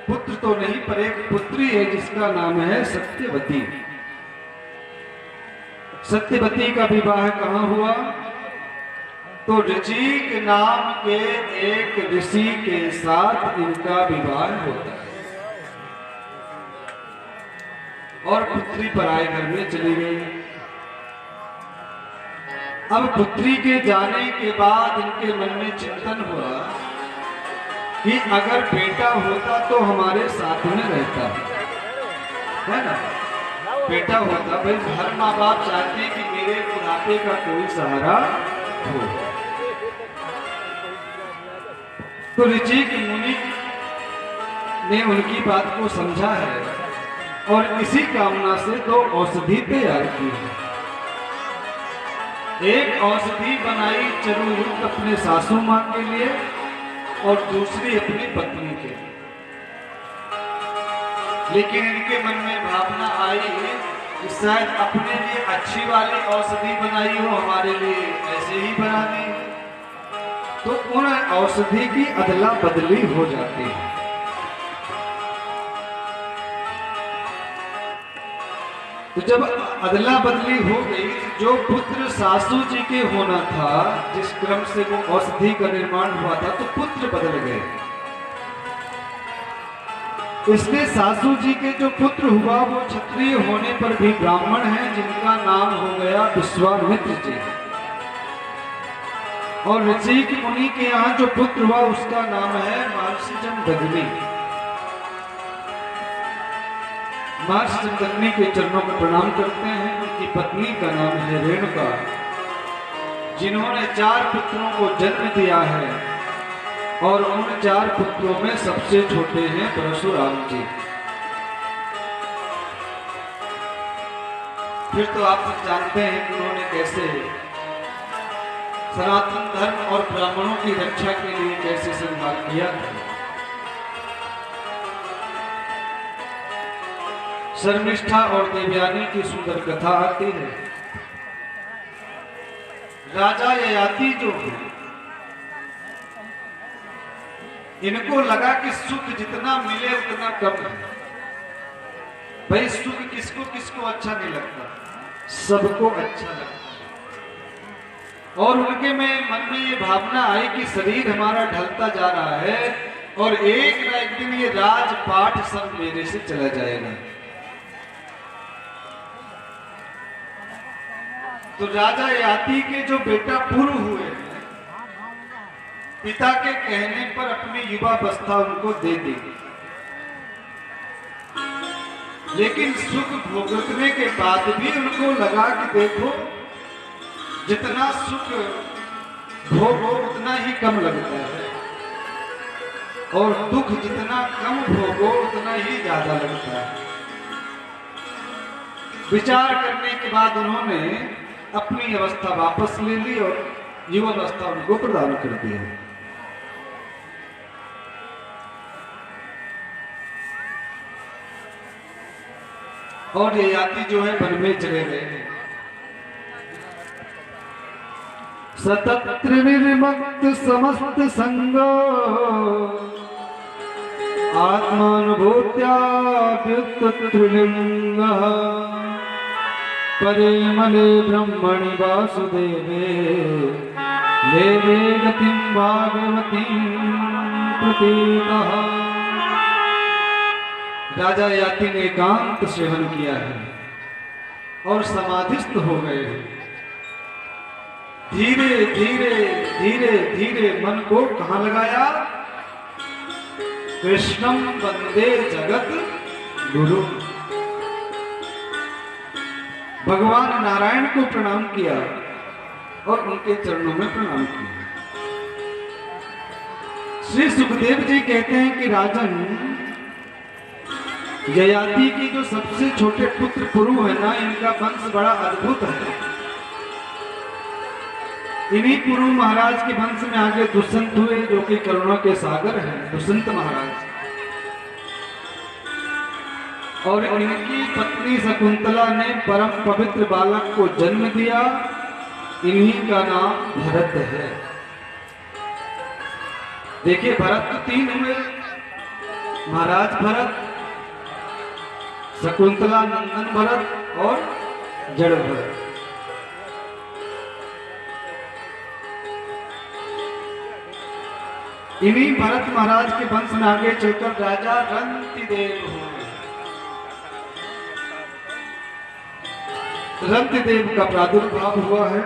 पुत्र तो नहीं पर एक पुत्री है जिसका नाम है सत्यवती। सत्यवती का विवाह कहाँ हुआ? तो ऋचिक नाम के एक ऋषि के साथ इनका विवाह होता है और पुत्री पराये घर में चली गई। अब पुत्री के जाने के बाद इनके मन में चिंतन हुआ कि अगर बेटा होता तो हमारे साथ में रहता। है ना, बेटा होता, भाई हर माँ बाप चाहते हैं कि मेरे बुढ़ापे का कोई सहारा हो। तो ऋषिक मुनि ने उनकी बात को समझा है और इसी कामना से 2 औषधि तैयार की है। एक औषधि बनाई चरुयुक्त अपने सासू मां के लिए और दूसरी अपनी पत्नी के लिए। लेकिन इनके मन में भावना आई कि शायद अपने लिए अच्छी वाली औषधि बनाई हो, हमारे लिए ऐसे ही बना दी, तो उन औषधि की अदला बदली हो जाती है। तो जब अदला बदली हो गई, जो पुत्र सासू जी के होना था, जिस क्रम से वो औषधि का निर्माण हुआ था, तो पुत्र बदल गए। इसलिए सासू जी के जो पुत्र हुआ वो क्षत्रिय होने पर भी ब्राह्मण हैं, जिनका नाम हो गया विश्वामित्र जी। और ऋषिक मुनि के यहाँ जो पुत्र हुआ उसका नाम है महर्षि जमदग्नि। महर्षि जमदग्नि के चरणों में प्रणाम करते हैं। उनकी पत्नी का नाम है रेणुका, जिन्होंने 4 पुत्रों को जन्म दिया है और उन 4 पुत्रों में सबसे छोटे हैं परशुराम जी। फिर तो आप सब जानते हैं कि उन्होंने कैसे सनातन धर्म और ब्राह्मणों की रक्षा के लिए कैसे संघर्ष किया था। शर्मिष्ठा और देवयानी की सुंदर कथा आती है। राजा ययाति जो है, इनको लगा कि सुख जितना मिले उतना कम है। भाई सुख किसको किसको अच्छा नहीं लगता, सबको अच्छा लगता है। और उनके में मन में ये भावना आई कि शरीर हमारा ढलता जा रहा है और एक ना एक दिन ये राजपाट सब मेरे से चला जाएगा। तो राजा ययाति के जो बेटा पूर्व हुए, पिता के कहने पर अपनी युवावस्था उनको दे दी। लेकिन सुख भोगने के बाद भी उनको लगा कि देखो, जितना सुख भोगो उतना ही कम लगता है और दुख जितना कम भोगो उतना ही ज्यादा लगता है। विचार करने के बाद उन्होंने अपनी अवस्था वापस ले ली और युवावस्था उनको प्रदान कर दी। और ययाति जो है वन में चले गए। सतत्र निर्मक्त समस्त संग आत्मानुभूत्या व्युत्तत्रिलिंग परे मले ब्रह्मणि वासुदेवे लेवे गतिं भागवतीं प्रतीतः। राजा ययाति ने एकांत सेवन किया है और समाधिस्थ हो गए। धीरे धीरे धीरे धीरे मन को कहां लगाया? कृष्णम वंदे जगत गुरु। भगवान नारायण को प्रणाम किया और उनके चरणों में प्रणाम किया। श्री सुखदेव जी कहते हैं कि राजन, ययाति की जो सबसे छोटे पुत्र पुरु है ना, इनका वंश बड़ा अद्भुत है। इन्हीं पुरु महाराज के वंश में आगे दुष्यंत हुए, जो कि करुणा के सागर हैं, दुष्यंत महाराज। और इनकी पत्नी शकुंतला ने परम पवित्र बालक को जन्म दिया। इन्हीं का नाम भरत है। देखिए, भरत तो 3 हुए, महाराज भरत, शकुंतला नंदन भरत और जड़ भरत। इन्हीं भरत महाराज के वंश में आगे चलकर राजा रंतिदेव हुए। रंतिदेव का प्रादुर्भाव हुआ है।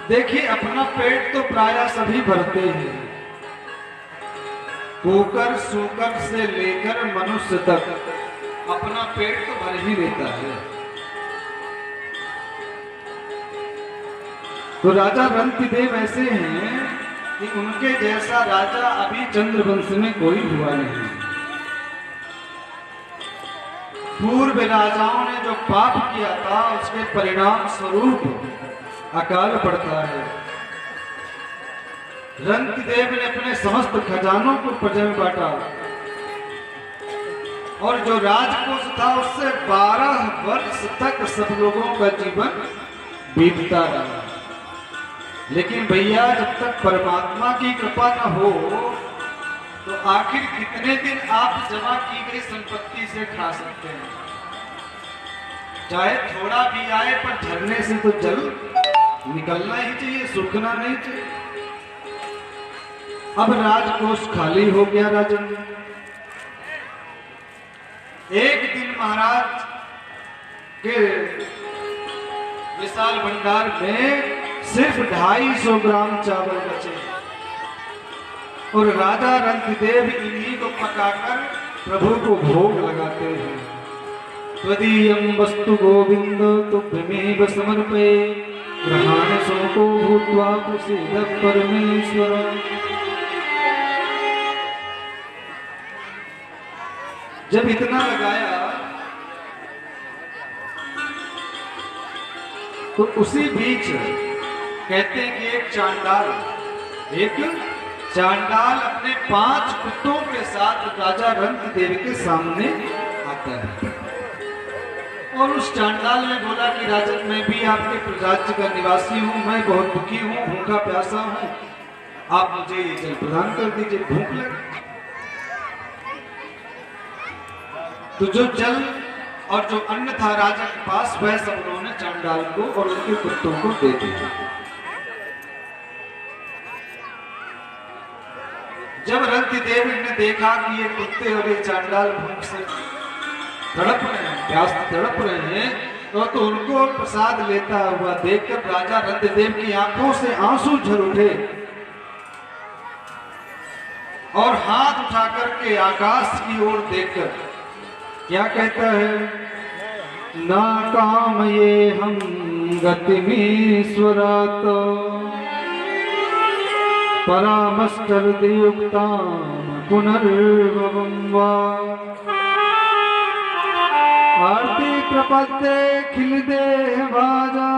देखिए, अपना पेट तो प्रायः सभी भरते हैं, कुकर सूकर से लेकर मनुष्य तक अपना पेट तो भर ही लेता है। तो राजा रंतिदेव ऐसे हैं कि उनके जैसा राजा अभी चंद्रवंश में कोई हुआ नहीं। पूर्व राजाओं ने जो पाप किया था उसके परिणाम स्वरूप अकाल पड़ता है। रंतिदेव ने अपने समस्त खजानों को प्रजा में बांटा और जो राजकोष था उससे 12 वर्ष तक सब लोगों का जीवन बीतता रहा। लेकिन भैया जब तक परमात्मा की कृपा न हो तो आखिर कितने दिन आप जमा की गई संपत्ति से खा सकते हैं। चाहे थोड़ा भी आए पर झरने से तो जल निकलना ही चाहिए, सूखना नहीं चाहिए। अब राजकोष खाली हो गया राजन। एक दिन महाराज के विशाल भंडार में सिर्फ 250 ग्राम चावल बचे और राजा रंतिदेव इन्हीं को पकाकर प्रभु को भोग लगाते हैं। त्वदीयं वस्तु गोविंद तुभ्यमेव समर्पये ग्रहाण शोको भूत्वा प्रसीद परमेश्वर। जब इतना लगाया तो उसी बीच कहते हैं कि एक चांडाल अपने 5 कुत्तों के साथ राजा रंतिदेव के सामने आता है और उस चांडाल ने बोला कि राजन मैं भी आपके प्रजाज्य का निवासी हूं, मैं बहुत दुखी हूं, भूखा प्यासा हूं, आप मुझे ये जल प्रदान कर दीजिए, भूख लगी। तो जो जल और जो अन्न था राजा के पास वह सब उन्होंने चांडाल को और उनके कुत्तों को दे दिया। जब रंतिदेव ने देखा कि ये कुत्ते और ये चांडाल भूख से तड़प रहे हैं, प्यास तड़प रहे हैं, तो उनको प्रसाद लेता हुआ देखकर राजा रंतिदेव की आंखों से आंसू झर उठे और हाथ उठाकर के आकाश की ओर देखकर क्या कहता है, ना काम ये हम गतिमीश्वरात परामष्टर्दियुक्ता पुनर्भवं वा आरती प्रपद्ये खिल देह भाजा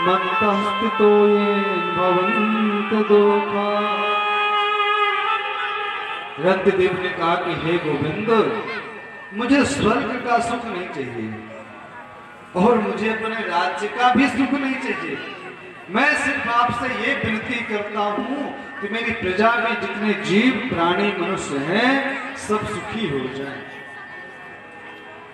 मत्तः स्थितो येन भवन्त दोषा। रंतिदेव ने कहा कि हे गोविंद, मुझे स्वर्ग का सुख नहीं चाहिए और मुझे अपने राज्य का भी सुख नहीं चाहिए। मैं सिर्फ आपसे ये विनती करता हूं कि मेरी प्रजा में जितने जीव प्राणी मनुष्य हैं सब सुखी हो जाएं।